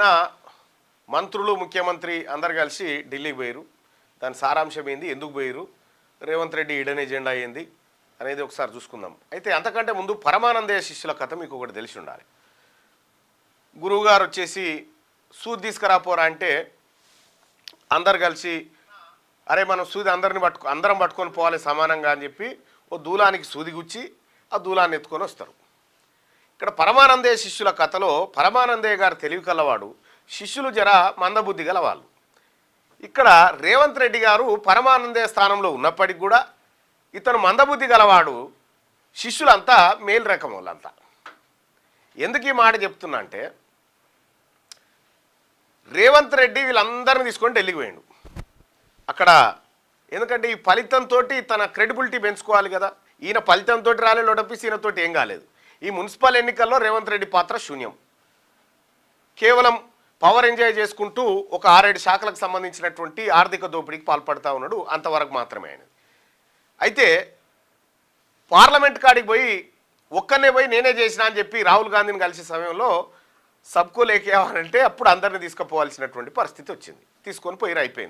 నా మంత్రులు ముఖ్యమంత్రి అందరు కలిసి ఢిల్లీకి పోయారు. దాని సారాంశం ఏంది, ఎందుకు పోయారు, రేవంత్ రెడ్డి ఇడన్ ఎజెండా ఏంది అనేది ఒకసారి చూసుకుందాం. అయితే అంతకంటే ముందు పరమానందయ్య శిష్యుల కథ మీకు ఒకటి తెలిసి ఉండాలి. గురువుగారు వచ్చేసి సూది తీసుకురాపోరా అంటే అందరు కలిసి అరే మనం సూది అందరం పట్టుకొని పోవాలి సమానంగా అని చెప్పి ఓ దూలానికి సూది గుచ్చి ఆ దూలాన్ని ఎత్తుకొని వస్తారు. ఇక్కడ పరమానందయ్య శిష్యుల కథలో పరమానందయ్య గారు తెలివి కలవాడు, శిష్యులు జర మందబుద్ధి గలవాళ్ళు. ఇక్కడ రేవంత్ రెడ్డి గారు పరమానందయ్య స్థానంలో ఉన్నప్పటికి కూడా ఇతను మందబుద్ధి గలవాడు, శిష్యులంతా మేలు రకం వాళ్ళంతా. ఎందుకు ఈ మాట చెప్తున్నా అంటే రేవంత్ రెడ్డి వీళ్ళందరినీ తీసుకొని ఢిల్లీకి పోయిండు. అక్కడ ఎందుకంటే ఈ ఫలితంతో తన క్రెడిబిలిటీ పెంచుకోవాలి కదా. ఈయన ఫలితంతో రాలే లోటపిసి ఈయనతో ఏం కాలేదు. ఈ మున్సిపల్ ఎన్నికల్లో రేవంత్ రెడ్డి పాత్ర శూన్యం. కేవలం పవర్ ఎంజాయ్ చేసుకుంటూ ఒక 6-7 శాఖలకు సంబంధించినటువంటి ఆర్థిక దోపిడీకి పాల్పడతా ఉన్నాడు, అంతవరకు మాత్రమే ఆయన. అయితే పార్లమెంట్ కాడికి పోయి ఒక్కనే పోయి నేనే చేసినా అని చెప్పి రాహుల్ గాంధీని కలిసే సమయంలో సబ్కో లేకేవారంటే అప్పుడు అందరిని తీసుకుపోవాల్సినటువంటి పరిస్థితి వచ్చింది. తీసుకొని పోయి అయిపోయింది.